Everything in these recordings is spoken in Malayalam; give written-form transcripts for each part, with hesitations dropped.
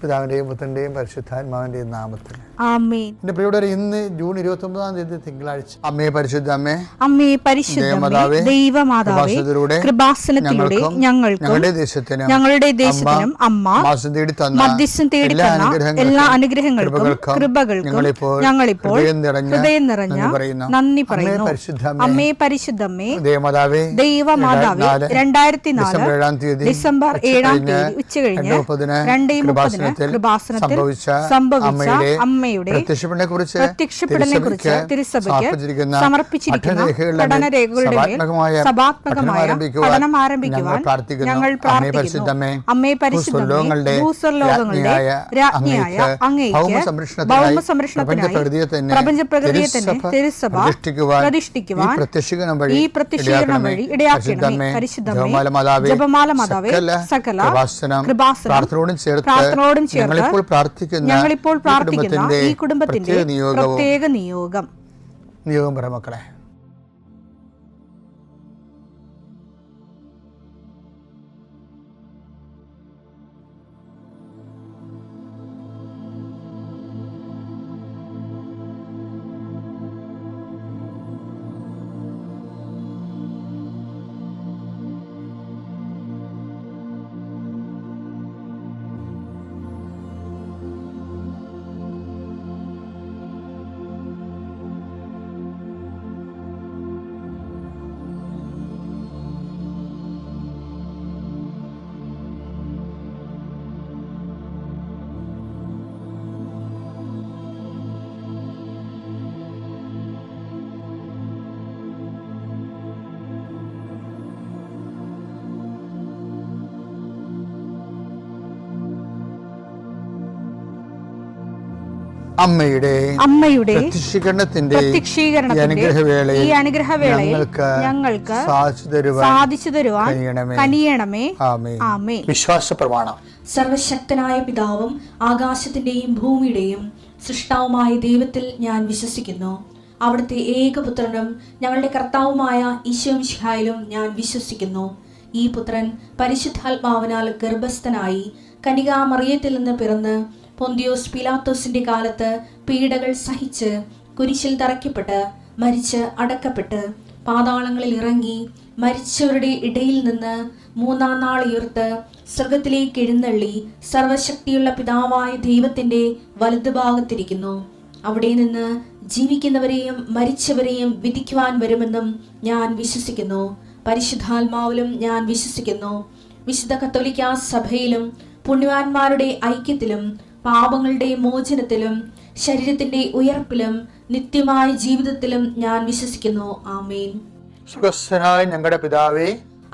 പിതാവിന്റെയും പുത്രന്റെയും പരിശുദ്ധാത്മാവിന്റെയും നാമത്തിൽ ആമേൻ. എന്റെ പ്രിയപ്പെട്ടവരെ, ഇന്ന് ജൂൺ 29 തിങ്കളാഴ്ച. അമ്മേ പരിശുദ്ധ അമ്മേ, അമ്മേ പരിശുദ്ധമേ, ദൈവമാതാവേ, കൃപാസനത്തിലൂടെ ഞങ്ങൾക്കും ഞങ്ങളുടെ ദേശത്തിനും അമ്മ മധ്യസ്ഥം തേടി തന്ന എല്ലാ അനുഗ്രഹങ്ങൾക്കും കൃപകൾക്കും ഞങ്ങളിപ്പോൾ ഹൃദയം നിറഞ്ഞ നന്ദി പറയുന്നു. അമ്മേ പരിശുദ്ധമേ, ദൈവമാതാവേ, 2004 ഡിസംബർ 7 ഉച്ചകഴിഞ്ഞ് 2:30 കൃപാസനത്തിൽ സംഭവിച്ച അമ്മയുടെ പ്രത്യക്ഷപ്പെടലിനെക്കുറിച്ച് തിരുസഭയ്ക്ക് സമർപ്പിച്ചിരിക്കുന്ന പഠനരേഖകളുടെ മേൽ സഭാത്മകമായ പഠനം ആരംഭിക്കുവാൻ ഞങ്ങൾ പ്രാർത്ഥിക്കുന്നു. അമ്മേ പരിശുദ്ധമേ, ഭൂസ്വർലോകങ്ങളുടെ രാജ്ഞിയായ അങ്ങേയ്ക്ക് ഭൗമസംരക്ഷണത്തിനായി പ്രപഞ്ചപ്രകൃതിയെ തന്നെ തിരുസഭ പ്രതിഷ്ഠിക്കുവാൻ ഈ പ്രത്യക്ഷീകരണം വഴി ഇടയാക്കണമേ. പരിശുദ്ധമേ, ജപമാല മാതാവേ, സകല കൃപാസനം പ്രാർത്ഥനയോടും ഞങ്ങളിപ്പോൾ പ്രാർത്ഥിക്കുന്ന ഈ കുടുംബത്തിന്റെ പ്രത്യേക നിയോഗം പറ മക്കളെ. അമ്മയുടെ പ്രത്യക്ഷീകരണത്തിന്റെ ഈ അനുഗ്രഹവേളയിൽ ഞങ്ങൾക്ക് സാധിച്ചു തരുവാൻ കനിയണമേ. ആമേൻ. വിശ്വാസ പ്രമാണം. സർവശക്തനായ പിതാവും ആകാശത്തിന്റെയും ഭൂമിയുടെയും സൃഷ്ടാവുമായ ദൈവത്തിൽ ഞാൻ വിശ്വസിക്കുന്നു. അവിടുത്തെ ഏകപുത്രനും ഞങ്ങളുടെ കർത്താവുമായ ഈശോമിശിഹായിലും ഞാൻ വിശ്വസിക്കുന്നു. ഈ പുത്രൻ പരിശുദ്ധാത്മാവിനാൽ ഗർഭസ്ഥനായി കന്യകാമറിയത്തിൽ നിന്ന് പിറന്ന് പൊന്തിയോസ് പിലാത്തോസിന്റെ കാലത്ത് പീഡകൾ സഹിച്ച് കുരിശിൽ തറയ്ക്കപ്പെട്ട് മരിച്ച് അടക്കപ്പെട്ട് പാതാളങ്ങളിൽ ഇറങ്ങി മരിച്ചവരുടെ ഇടയിൽ നിന്ന് 3-ാം നാൾ ഉയർത്ത് സ്വർഗത്തിലേക്ക് എഴുന്നള്ളി സർവശക്തിയുള്ള പിതാവായ ദൈവത്തിന്റെ വലതുഭാഗത്തിരിക്കുന്നു. അവിടെ നിന്ന് ജീവിക്കുന്നവരെയും മരിച്ചവരെയും വിധിക്കുവാൻ വരുമെന്നും ഞാൻ വിശ്വസിക്കുന്നു. പരിശുദ്ധാത്മാവിലും ഞാൻ വിശ്വസിക്കുന്നു. വിശുദ്ധ കത്തോലിക്കാ സഭയിലും പുണ്യവാന്മാരുടെ ഐക്യത്തിലും പാപങ്ങളുടെ മോചനത്തിലും ശരീരത്തിന്റെ ഉയർപ്പിലും നിത്യമായ ജീവിതത്തിലും ഞാൻ വിശ്വസിക്കുന്നു. ആമേൻ. സുഖസ്ഥനായ ഞങ്ങളുടെ പിതാവേ,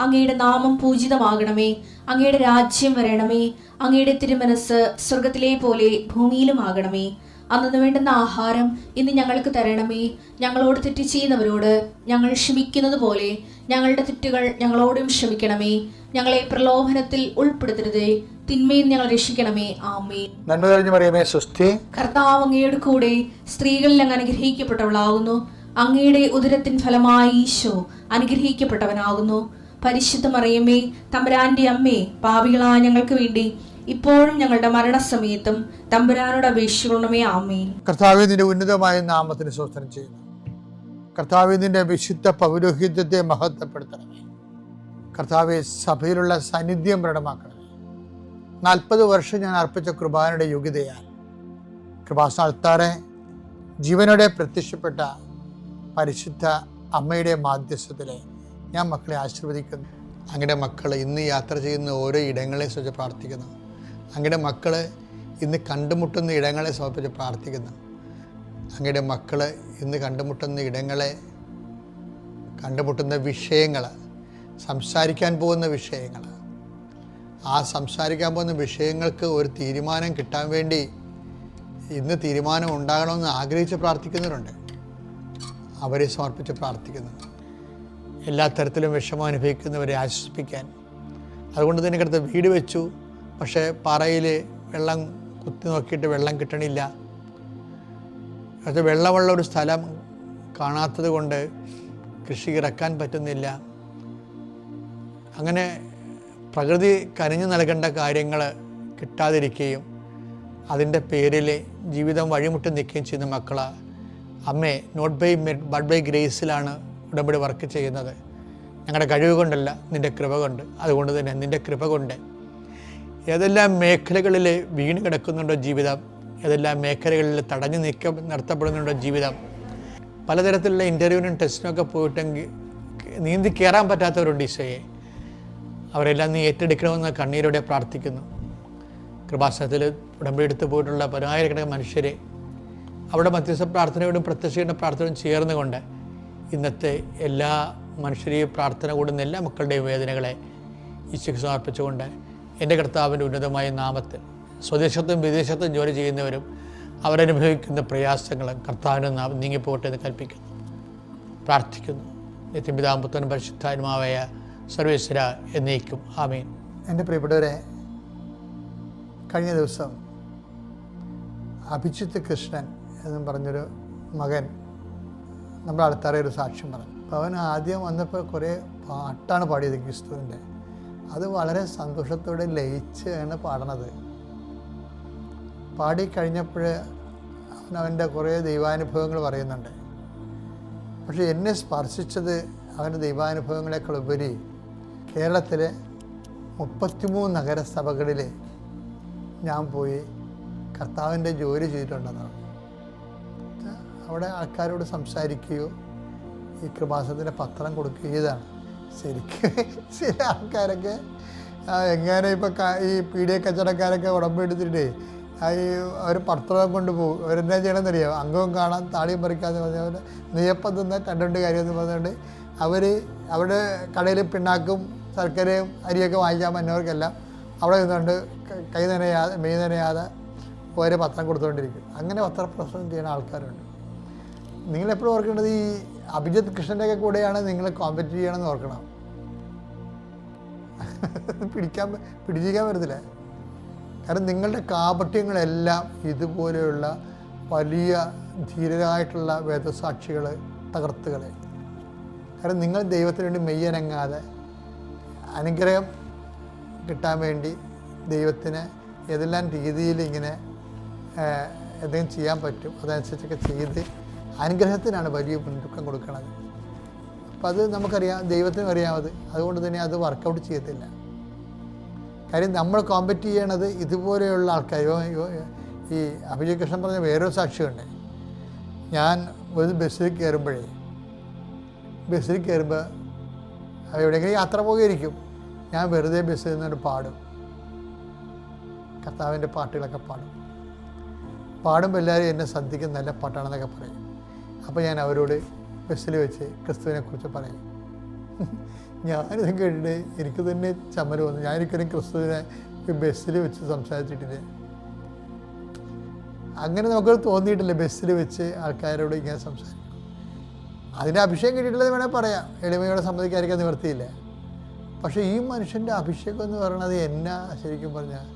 അങ്ങയുടെ നാമം പൂജിതമാകണമേ. അങ്ങയുടെ രാജ്യം വരണമേ. അങ്ങയുടെ തിരുമനസ് സ്വർഗത്തിലെ പോലെ ഭൂമിയിലും ആകണമേ. അന്നു വേണ്ടുന്ന ആഹാരം ഇന്ന് ഞങ്ങൾക്ക് തരണമേ. ഞങ്ങളോട് തെറ്റ് ചെയ്യുന്നവരോട് ഞങ്ങൾ ക്ഷമിക്കുന്നത് പോലെ ഞങ്ങളുടെ തെറ്റുകൾ ഞങ്ങളോടും ക്ഷമിക്കണമേ. ഞങ്ങളെ പ്രലോഭനത്തിൽ ഉൾപ്പെടുത്തരുതേ, തിന്മയിൽ ഞങ്ങൾ രക്ഷിക്കണമേ. ആമേൻ. നന്മ നിറഞ്ഞ മറിയമേ, സ്വസ്തി. കർത്താവ് അങ്ങയുടെ കൂടെ സ്ത്രീകളിൽ അങ്ങ് അനുഗ്രഹിക്കപ്പെട്ടവളാകുന്നു. അങ്ങയുടെ ഉദരത്തിൻ ഫലമായി ഈശോ അനുഗ്രഹിക്കപ്പെട്ടവനാകുന്നു. പരിശുദ്ധ മറിയമേ, തമ്പുരാന്റെ അമ്മേ, പാപികളായ ഞങ്ങൾക്ക് വേണ്ടി ഇപ്പോഴും ഞങ്ങളുടെ മരണസമയത്തും തമ്പുരാനോട് അപേക്ഷിക്കണമേ. ആമേൻ. കർത്താവേ, നിന്റെ ഉന്നതമായ നാമത്തിന് സ്തോത്രം ചെയ്യുന്നു. കർത്താവേ, നിന്റെ വിശുദ്ധ പൗരോഹിത്യത്തെ മഹത്വപ്പെടുത്തണമേ. കർത്താവെ, സഭയിലുള്ള സാന്നിധ്യം പ്രകടമാക്കണമേ. 40 വർഷം ഞാൻ അർപ്പിച്ച കൃപാനയുടെ യോഗ്യതയാൽ കൃപാസ്ഥാനത്താറെ ജീവനോടെ പ്രത്യക്ഷപ്പെട്ട പരിശുദ്ധ അമ്മയുടെ മാധ്യസ്ഥത്തിലെ ഞാൻ മക്കളെ ആശീർവദിക്കുന്നു. അങ്ങയുടെ മക്കൾ ഇന്ന് യാത്ര ചെയ്യുന്ന ഓരോ ഇടങ്ങളെ സംബന്ധിച്ച് പ്രാർത്ഥിക്കുന്നു. അങ്ങയുടെ മക്കൾ ഇന്ന് കണ്ടുമുട്ടുന്ന ഇടങ്ങളെ സമർപ്പിച്ച് പ്രാർത്ഥിക്കുന്നു. അങ്ങയുടെ മക്കൾ ഇന്ന് കണ്ടുമുട്ടുന്ന ഇടങ്ങളെ, കണ്ടുമുട്ടുന്ന വിഷയങ്ങൾ, സംസാരിക്കാൻ പോകുന്ന വിഷയങ്ങൾ, ആ സംസാരിക്കാൻ പോകുന്ന വിഷയങ്ങൾക്ക് ഒരു തീരുമാനം കിട്ടാൻ വേണ്ടി ഇന്ന് തീരുമാനം ഉണ്ടാകണമെന്ന് ആഗ്രഹിച്ച് പ്രാർത്ഥിക്കുന്നവരുണ്ട്. അവരെ സമർപ്പിച്ച് പ്രാർത്ഥിക്കുന്നു. എല്ലാ തരത്തിലും വിഷമം അനുഭവിക്കുന്നവരെ ആശ്വസിപ്പിക്കാൻ. അതുകൊണ്ട് തന്നെ അടുത്ത് വീട് വെച്ചു, പക്ഷേ പാറയിൽ വെള്ളം കുത്തി നോക്കിയിട്ട് വെള്ളം കിട്ടണില്ല. അത് വെള്ളമുള്ള ഒരു സ്ഥലം കാണാത്തത് കൊണ്ട് കൃഷി ഇറക്കാൻ പറ്റുന്നില്ല. അങ്ങനെ പ്രകൃതി കനിഞ്ഞു നൽകേണ്ട കാര്യങ്ങൾ കിട്ടാതിരിക്കുകയും അതിൻ്റെ പേരിൽ ജീവിതം വഴിമുട്ടി നിൽക്കുകയും ചെയ്യുന്ന മക്കളാണ്. അമ്മേ, not by merit but by ഗ്രേസിലാണ് ഉടമ്പടി വർക്ക് ചെയ്യുന്നത്. ഞങ്ങളുടെ കഴിവ് കൊണ്ടല്ല, നിൻ്റെ കൃപ കൊണ്ട്. അതുകൊണ്ട് തന്നെ നിൻ്റെ കൃപ കൊണ്ട് ഏതെല്ലാം മേഖലകളിൽ വീണ് കിടക്കുന്നുണ്ടോ ജീവിതം, ഏതെല്ലാം മേഖലകളിൽ തടഞ്ഞു നിർത്തപ്പെടുന്നുണ്ടോ ജീവിതം, പലതരത്തിലുള്ള ഇൻ്റർവ്യൂവിനും ടെസ്റ്റിനൊക്കെ പോയിട്ടെങ്കിൽ നീന്തി കയറാൻ പറ്റാത്തവരുണ്ട് ഈശോയെ. അവരെല്ലാം നീ ഏറ്റെടുക്കണമെന്ന് കണ്ണീരോടെ പ്രാർത്ഥിക്കുന്നു. കൃപാസനത്തിൽ ഉടമ്പടി എടുത്തു പോയിട്ടുള്ള പതിനായിരക്കണക്കിന് മനുഷ്യരെ അവിടെ മധ്യസ്ഥ പ്രാർത്ഥനയോടും പ്രത്യക്ഷയുടെ പ്രാർത്ഥനയോടും ചേർന്നുകൊണ്ട് ഇന്നത്തെ എല്ലാ മനുഷ്യരെയും പ്രാർത്ഥന കൂടുന്ന എല്ലാ മക്കളുടെയും വേദനകളെ ഈശോയ്ക്ക് സമർപ്പിച്ചുകൊണ്ട് എൻ്റെ കർത്താവിൻ്റെ ഉന്നതമായ നാമത്തിൽ സ്വദേശത്തും വിദേശത്തും ജോലി ചെയ്യുന്നവരും അവരനുഭവിക്കുന്ന പ്രയാസങ്ങളും കർത്താവിൻ്റെ നാമം നീങ്ങിപ്പോട്ടെ എന്ന് കൽപ്പിക്കുന്നു, പ്രാർത്ഥിക്കുന്നു. നിത്യപിതാമ്പുത്രനും പരിശുദ്ധാത്മാവായ സർവേശ്വര എന്നേക്കും ആമേൻ. എൻ്റെ പ്രിയപ്പെട്ടവരെ, കഴിഞ്ഞ ദിവസം അഭിജിത്ത് കൃഷ്ണൻ എന്നും പറഞ്ഞൊരു മകൻ നമ്മുടെ അടുത്തറ ഒരു സാക്ഷ്യം പറഞ്ഞു. അപ്പോൾ അവൻ ആദ്യം വന്നപ്പോൾ കുറേ പാട്ടാണ് പാടിയത് ക്രിസ്തുവിൻ്റെ. അത് വളരെ സന്തോഷത്തോടെ ലയിച്ചാണ് പാടണത്. പാടിക്കഴിഞ്ഞപ്പോൾ അവൻ്റെ കുറേ ദൈവാനുഭവങ്ങൾ പറയുന്നുണ്ട്. പക്ഷേ എന്നെ സ്പർശിച്ചത് അവൻ്റെ ദൈവാനുഭവങ്ങളെക്കാൾ ഉപരി കേരളത്തിലെ 33 നഗരസഭകളിൽ ഞാൻ പോയി കർത്താവിൻ്റെ ജോലി ചെയ്തിട്ടുണ്ടെന്നാണ്. അവിടെ ആൾക്കാരോട് സംസാരിക്കുകയോ ഈ കൃപാസനത്തിൻ്റെ പത്രം കൊടുക്കുകയോ ചെയ്താണ്. ശരിക്കും ചില ആൾക്കാരൊക്കെ എങ്ങനെ ഇപ്പോൾ ഈ പീഡിയ കച്ചവടക്കാരൊക്കെ ഉടമ്പെടുത്തിട്ട് അവർ പത്രം കൊണ്ടുപോകും. അവരെന്താ ചെയ്യണമെന്നറിയാം, അംഗവും കാണാൻ താളിയും പറിക്കാമെന്ന് പറഞ്ഞാൽ നെയ്യപ്പം തിന്നാൽ രണ്ട് കാര്യമെന്ന് പറഞ്ഞുകൊണ്ട് അവിടെ കടയിൽ പിണ്ണാക്കും ശർക്കരയും അരിയൊക്കെ വാങ്ങിക്കാൻ പറ്റുന്നവർക്കെല്ലാം അവിടെ നിന്നുകൊണ്ട് കൈ നനയാതെ മെയ് നനയാതെ ഓരോ പത്രം കൊടുത്തുകൊണ്ടിരിക്കും. അങ്ങനെ പത്രപ്രസവം ചെയ്യുന്ന ആൾക്കാരുണ്ട്. നിങ്ങളെപ്പോഴും ഓർക്കേണ്ടത് ഈ അഭിജിത്ത് കൃഷ്ണൻ്റെയൊക്കെ കൂടെയാണ് നിങ്ങൾ കോമ്പറ്റ് ചെയ്യണമെന്ന് ഓർക്കണം. പിടിച്ചിരിക്കാൻ പറ്റത്തില്ല. കാരണം നിങ്ങളുടെ കാപട്യങ്ങളെല്ലാം ഇതുപോലെയുള്ള വലിയ ധീരരായിട്ടുള്ള വേദസാക്ഷികൾ തകർത്തുകളെ. കാരണം നിങ്ങൾ ദൈവത്തിന് വേണ്ടി മെയ്യനങ്ങാതെ അനുഗ്രഹം കിട്ടാൻ വേണ്ടി ദൈവത്തിന് ഏതെല്ലാം രീതിയിൽ ഇങ്ങനെ എന്തെങ്കിലും ചെയ്യാൻ പറ്റും അതനുസരിച്ചൊക്കെ ചെയ്ത് അനുഗ്രഹത്തിനാണ് വലിയ മുൻതൂക്കം കൊടുക്കുന്നത്. അപ്പം അത് നമുക്കറിയാം, ദൈവത്തിനും അറിയാമത്. അതുകൊണ്ട് തന്നെ അത് വർക്കൗട്ട് ചെയ്യത്തില്ല. കാര്യം നമ്മൾ കോമ്പറ്റ് ചെയ്യണത് ഇതുപോലെയുള്ള ആൾക്കാർ. ഈ അഭിജിത്ത് കൃഷ്ണൻ പറഞ്ഞ വേറൊരു സാക്ഷിയുണ്ട്. ഞാൻ ഒരു ബസ്സിൽ കയറുമ്പോൾ എവിടെയെങ്കിലും യാത്ര പോകുകയായിരിക്കും. ഞാൻ വെറുതെ ബസ്സിൽ നിന്നൊരു പാടും, കർത്താവിൻ്റെ പാട്ടുകളൊക്കെ പാടുമ്പോൾ എല്ലാവരും എന്നെ ശ്രദ്ധിക്കുന്ന നല്ല പാട്ടാണെന്നൊക്കെ പറയും. അപ്പോൾ ഞാൻ അവരോട് ബസ്സിൽ വെച്ച് ക്രിസ്തുവിനെക്കുറിച്ച് പറയും. ഞാനിത് കേട്ടിട്ട് എനിക്ക് തന്നെ ചമ്മൽ വന്നു. ഞാനൊരിക്കലും ക്രിസ്തുവിനെ ബസ്സിൽ വെച്ച് സംസാരിച്ചിട്ടില്ല. അങ്ങനെ നമുക്ക് തോന്നിയിട്ടില്ല ബസ്സിൽ വെച്ച് ആൾക്കാരോട് ഇങ്ങനെ സംസാരിക്കും. അതിൻ്റെ അഭിഷേകം കിട്ടിയിട്ടുള്ളത് വേണേൽ പറയാം, എളിമയോടെ സമ്മതിക്കാതിരിക്കാൻ നിവർത്തിയില്ല. പക്ഷേ ഈ മനുഷ്യൻ്റെ അഭിഷേകം എന്ന് പറയുന്നത് എന്നാ ശരിക്കും പറഞ്ഞാൽ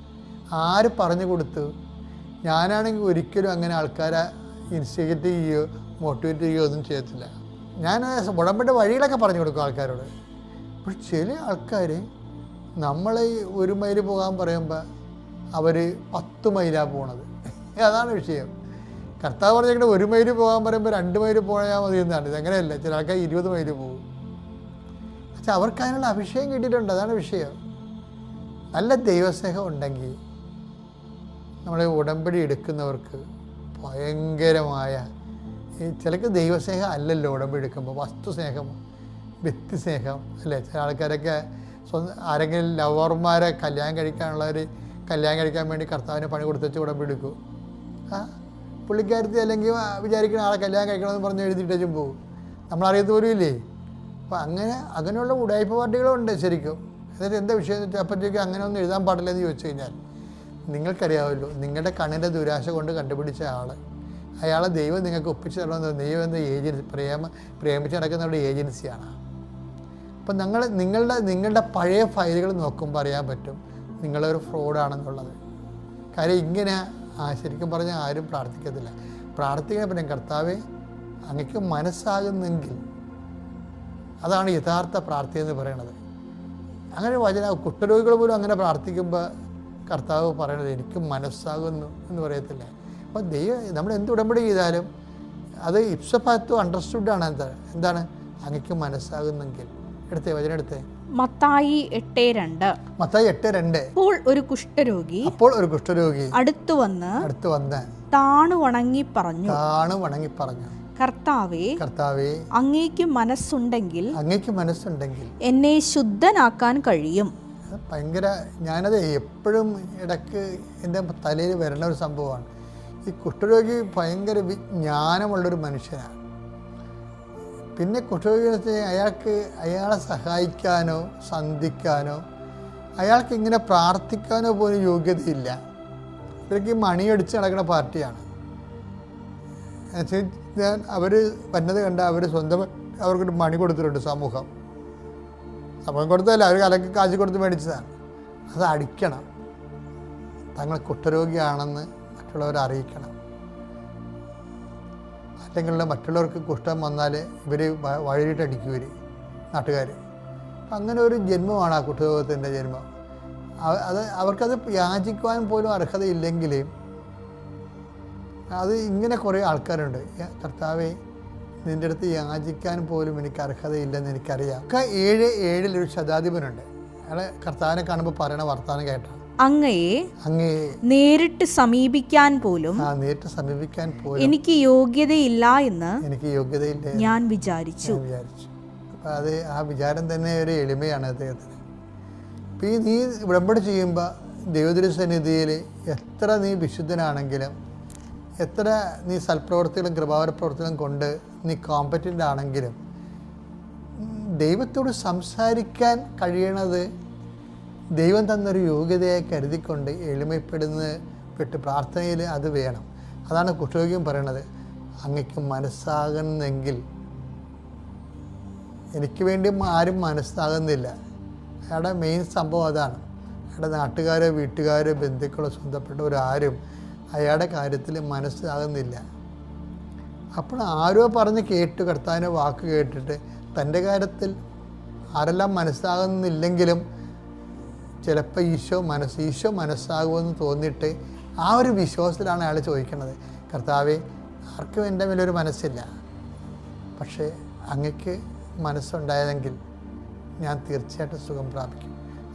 ആര് പറഞ്ഞു കൊടുത്തു? ഞാനാണെങ്കിൽ ഒരിക്കലും അങ്ങനെ ആൾക്കാരെ ഇൻസ്റ്റിഗേറ്റ് ചെയ്യുകയോ മോട്ടിവേറ്റ് ചെയ്യുകയോ ഒന്നും ചെയ്യത്തില്ല. ഞാൻ ഉടമ്പടി വഴികളൊക്കെ പറഞ്ഞു കൊടുക്കും ആൾക്കാരോട്. പക്ഷെ ചില ആൾക്കാർ നമ്മളെ 1 മൈൽ പോകാൻ പറയുമ്പോൾ അവർ 10 മൈലാണ് പോണത്. അതാണ് വിഷയം. കർത്താവ് പറഞ്ഞിട്ട് 1 മൈൽ പോകാൻ പറയുമ്പോൾ 2 മൈൽ പോയാൽ മതി എന്നാണ്. ഇതങ്ങനെയല്ല. ചില ആൾക്കാർ 20 മൈൽ പോകും. പക്ഷെ അവർക്ക് അതിനുള്ള അഭിഷേകം കിട്ടിയിട്ടുണ്ട്. അതാണ് വിഷയം. നല്ല ദൈവസ്നേഹം ഉണ്ടെങ്കിൽ നമ്മളെ ഉടമ്പടി എടുക്കുന്നവർക്ക് ഭയങ്കരമായ ചിലക്ക് ദൈവസ്നേഹം അല്ലല്ലോ ഉടമ്പടി എടുക്കുമ്പോൾ, വസ്തുസ്നേഹം, വ്യക്തിസ്നേഹം അല്ലേ. ചില ആൾക്കാരൊക്കെ ആരെങ്കിലും ലവർമാരെ കല്യാണം കഴിക്കാനുള്ളവർ കല്യാണം കഴിക്കാൻ വേണ്ടി കർത്താവിന് പണി കൊടുത്തുവെച്ച് ഉടമ്പടി എടുക്കും. പുള്ളിക്കാരത്തി അല്ലെങ്കിൽ വിചാരിക്കുന്ന ആളെ കല്യാണം കഴിക്കണമെന്ന് പറഞ്ഞ് എഴുതിയിട്ടും പോകും. നമ്മളറിയത്ത് പോലും ഇല്ലേ. അപ്പോൾ അങ്ങനെയുള്ള ഉടായ്പ പാർട്ടികളുണ്ട് ശരിക്കും. എന്നിട്ട് എന്താ വിഷയം എന്ന് വെച്ചാൽ അപ്പോഴത്തേക്ക് അങ്ങനെ ഒന്നും എഴുതാൻ പാടില്ലെന്ന് ചോദിച്ചു കഴിഞ്ഞാൽ നിങ്ങൾക്കറിയാമല്ലോ, നിങ്ങളുടെ കണ്ണിൻ്റെ ദുരാശ കൊണ്ട് കണ്ടുപിടിച്ച അയാളെ ദൈവം നിങ്ങൾക്ക് ഒപ്പിച്ച് തരണമെന്ന്. ദൈവം എന്ന ഏജൻസി പ്രേമിച്ച് നടക്കുന്നവരുടെ ഏജൻസിയാണ്. അപ്പം നിങ്ങളുടെ പഴയ ഫയലുകൾ നോക്കുമ്പോൾ അറിയാൻ പറ്റും നിങ്ങളൊരു ഫ്രോഡാണെന്നുള്ളത്. കാര്യം ഇങ്ങനെ ശരിക്കും പറഞ്ഞാൽ ആരും പ്രാർത്ഥിക്കത്തില്ല. പ്രാർത്ഥിക്കാൻ പറ്റും, കർത്താവേ അങ്ങക്ക് മനസ്സാകുന്നെങ്കിൽ അതാണ് യഥാർത്ഥ പ്രാർത്ഥന എന്ന് പറയണത്. അങ്ങനെ കുഷ്ഠരോഗികൾ പോലും അങ്ങനെ പ്രാർത്ഥിക്കുമ്പോൾ കർത്താവ് പറയണത് എനിക്ക് മനസ്സാകുന്നു എന്ന് പറയത്തില്ലേ. അപ്പോൾ നമ്മൾ എന്ത് ഉടമ്പടി ചെയ്താലും അത് ഇപ്സഫാക്റ്റോ അണ്ടർസ്റ്റുഡാണ്. എന്താണ് അങ്ങക്ക് മനസ്സാകുന്നെങ്കിൽ. എടുത്തേ വചനം എടുത്തേ. മത്തായി 8:2. മത്തായി 8:2. അപ്പോൾ ഒരു കുഷ്ഠരോഗി അടുത്തു വന്ന് താണു വണങ്ങി പറഞ്ഞു, കർത്താവേ അങ്ങേക്ക് മനസ്സുണ്ടെങ്കിൽ എന്നെ ശുദ്ധനാക്കാൻ കഴിയും. ഭയങ്കര, ഞാനത് എപ്പോഴും ഇടയ്ക്ക് എൻ്റെ തലയിൽ വരുന്ന ഒരു സംഭവമാണ്. ഈ കുഷ്ഠരോഗി ഭയങ്കര വിജ്ഞാനമുള്ളൊരു മനുഷ്യനാണ്. പിന്നെ കുഷ്ഠരോഗി അയാളെ സഹായിക്കാനോ സന്ധിക്കാനോ അയാൾക്ക് ഇങ്ങനെ പ്രാർത്ഥിക്കാനോ പോലും യോഗ്യതയില്ല. ഇവർക്ക് മണിയടിച്ച് നടക്കുന്ന പാർട്ടിയാണ്. അവർ വന്നത് കണ്ട അവർ സ്വന്തം അവർക്കൊരു മണി കൊടുത്തിട്ടുണ്ട്. സമൂഹം കൊടുത്തതല്ല, അവർ കലക്ക് കാശ് കൊടുത്ത് മേടിച്ചതാണ്. അത് അടിക്കണം. തങ്ങൾ കുഷ്ഠരോഗിയാണെന്ന് മറ്റുള്ളവരെ അറിയിക്കണം. അല്ലെങ്കിൽ മറ്റുള്ളവർക്ക് കുഷ്ഠം വന്നാൽ ഇവർ വഴിയിട്ടടിക്കും, ഇവർ നാട്ടുകാർ. അങ്ങനെ ഒരു ജന്മമാണ് ആ കുഷ്ഠരോഗത്തിൻ്റെ ജന്മം. അവർക്കത് യാചിക്കുവാൻ പോലും അർഹതയില്ലെങ്കിൽ അത് ഇങ്ങനെ കുറേ ആൾക്കാരുണ്ട്. കർത്താവേ, നിൻ്റെ അടുത്ത് യാചിക്കാൻ പോലും എനിക്ക് അർഹതയില്ലെന്ന് എനിക്കറിയാം. 7:7 ഒരു ശതാധിപനുണ്ട്. അയാളെ കർത്താവിനെ കാണുമ്പോൾ പറയണ വർത്താനം കേട്ടാണ്, അങ്ങയെ നേരിട്ട് സമീപിക്കാൻ പോലും എനിക്ക് യോഗ്യതയില്ല എന്ന് ഞാൻ വിചാരിച്ചു. അപ്പം അത് ആ വിചാരം തന്നെ ഒരു എളിമയാണ് അദ്ദേഹത്തിന്. അപ്പം നീ ഉടമ്പടി ചെയ്യുമ്പോൾ ദൈവതിരുസന്നിധിയിൽ എത്ര നീ വിശുദ്ധനാണെങ്കിലും, എത്ര നീ സൽപ്രവർത്തികളും കൃപാവര പ്രവർത്തികളും കൊണ്ട് നീ കോമ്പറ്റൻ്റ് ആണെങ്കിലും, ദൈവത്തോട് സംസാരിക്കാൻ കഴിയണത് ദൈവം തന്നൊരു യോഗ്യതയെ കരുതിക്കൊണ്ട് എളിമപ്പെട്ട് പ്രാർത്ഥനയിൽ അത് വേണം. അതാണ് കുഷ്ഠരോഗിയും പറയണത്, അങ്ങക്ക് മനസ്സാകുന്നെങ്കിൽ. എനിക്ക് വേണ്ടി ആരും മനസ്സാകുന്നില്ല. അയാളുടെ മെയിൻ സംഭവം അതാണ്. അയാളുടെ നാട്ടുകാരോ വീട്ടുകാരോ ബന്ധുക്കളോ സ്വന്തപ്പെട്ടവരോ ആരും അയാളുടെ കാര്യത്തിൽ മനസ്സാകുന്നില്ല. അപ്പോൾ ആരോ പറഞ്ഞ് കേട്ട് കർത്താവിൻ്റെ വാക്ക് കേട്ടിട്ട് തൻ്റെ കാര്യത്തിൽ ആരെല്ലാം മനസ്സാകുന്നില്ലെങ്കിലും ചിലപ്പോൾ ഈശോ മനസ്സാകുമെന്ന് തോന്നിയിട്ട് ആ ഒരു വിശ്വാസത്തിലാണ് അയാൾ ചോദിക്കുന്നത്, കർത്താവേ, ആർക്കും എൻ്റെ മേലൊരു മനസ്സില്ല, പക്ഷേ അങ്ങക്ക് മനസ്സുണ്ടായതെങ്കിൽ ഞാൻ തീർച്ചയായിട്ടും സുഖം പ്രാപിക്കും.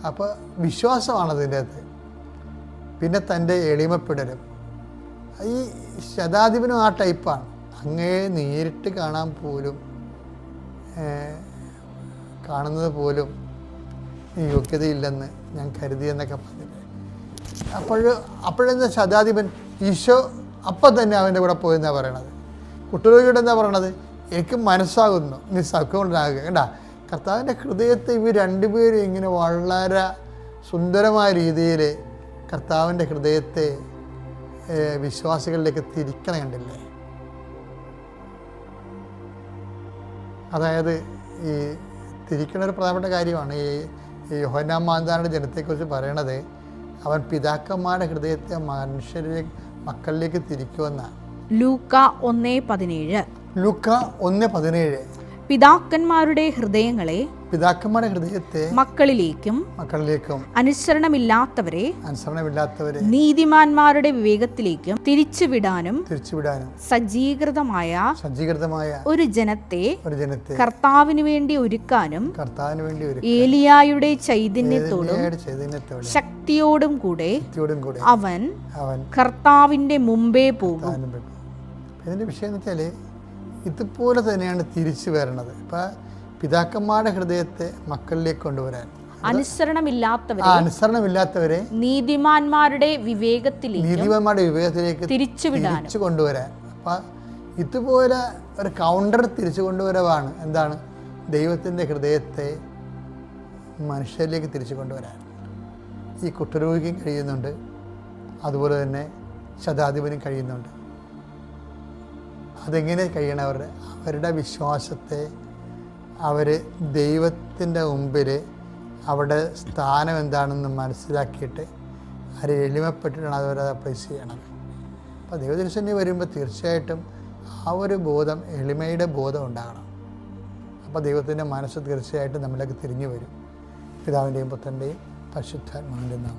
അപ്പോൾ വിശ്വാസമാണ് അതിൻ്റെ അകത്ത്. പിന്നെ തൻ്റെ എളിമപ്പെടലും. ഈ ശതാധിപനും ആ ടൈപ്പാണ്. അങ്ങയെ നേരിട്ട് കാണുന്നത് പോലും യോഗ്യതയില്ലെന്ന് ഞാൻ കരുതിയെന്നൊക്കെ പറഞ്ഞില്ലേ. അപ്പോഴെന്താ ശതാധിപൻ ഈശോ അപ്പം തന്നെ അവൻ്റെ കൂടെ പോയെന്നാണ് പറയണത്. കുഷ്ഠരോഗിയുടെ എന്താ പറയണത്, എനിക്ക് മനസ്സാകുന്നു, നീ സൗഖ്യമുണ്ടാകുക. കണ്ടാ, കർത്താവിൻ്റെ ഹൃദയത്തെ ഇവർ രണ്ടുപേരും ഇങ്ങനെ വളരെ സുന്ദരമായ രീതിയിൽ കർത്താവിൻ്റെ ഹൃദയത്തെ വിശ്വാസികളിലേക്ക് തിരിക്കണ കണ്ടില്ലേ. അതായത് ഈ തിരിക്കണ ഒരു പ്രധാനപ്പെട്ട കാര്യമാണ്. ഈ യോഹന്നാൻ മാന്താരുടെ ജനത്തെക്കുറിച്ച് പറയണത്, അവൻ പിതാക്കന്മാരുടെ ഹൃദയത്തെ മക്കളിലേക്ക് തിരിക്കുമെന്നാണ്. ലൂക്ക 1:17. ലൂക്ക 1:17. പിതാക്കന്മാരുടെ ഹൃദയത്തെ മക്കളിലേക്കും അനുസരണമില്ലാത്തവരെ നീതിമാന്മാരുടെ വിവേകത്തിലേക്കും തിരിച്ചുവിടാനും സജ്ജീകൃതമായ ഒരു ജനത്തെ കർത്താവിന് വേണ്ടി ഒരുക്കാനും ഏലിയായുടെ ചൈതന്യത്തോടും ശക്തിയോടും കൂടെ അവൻ കർത്താവിന്റെ മുമ്പേ പോകും. ഇതിന്റെ വിഷയം എന്ന് വെച്ചാൽ ഇതുപോലെ തന്നെയാണ് തിരിച്ചു വരണത്. ഇപ്പം പിതാക്കന്മാരുടെ ഹൃദയത്തെ മക്കളിലേക്ക് കൊണ്ടുവരാൻ, അനുസരണമില്ലാത്തവരെ നീതിമാന്മാരുടെ വിവേകത്തിലേക്ക് തിരിച്ചു കൊണ്ടുവരാൻ. അപ്പം ഇതുപോലെ ഒരു കൗണ്ടർ തിരിച്ചു കൊണ്ടുവരവാണ് എന്താണ്, ദൈവത്തിൻ്റെ ഹൃദയത്തെ മനുഷ്യരിലേക്ക് തിരിച്ചു കൊണ്ടുവരാൻ. ഈ കുഷ്ഠരോഗിക്കും കഴിയുന്നുണ്ട്, അതുപോലെ തന്നെ ശതാധിപനും കഴിയുന്നുണ്ട്. അതെങ്ങനെ കഴിയണം? അവരുടെ വിശ്വാസത്തെ അവർ ദൈവത്തിൻ്റെ മുമ്പിൽ അവരുടെ സ്ഥാനം എന്താണെന്ന് മനസ്സിലാക്കിയിട്ട് അവർ എളിമപ്പെട്ടിട്ടാണ് അവരത് അപ്ലൈസ് ചെയ്യണത്. അപ്പോൾ ദൈവദർശനം വരുമ്പോൾ തീർച്ചയായിട്ടും ആ ഒരു ബോധം, എളിമയുടെ ബോധം ഉണ്ടാകണം. അപ്പോൾ ദൈവത്തിൻ്റെ മനസ്സ് തീർച്ചയായിട്ടും നമ്മളിലേക്ക് തിരിഞ്ഞു വരും. പിതാവിൻ്റെയും പുത്രൻ്റെയും പരിശുദ്ധാത്മാവിൻ്റെയും നാമത്തിൽ.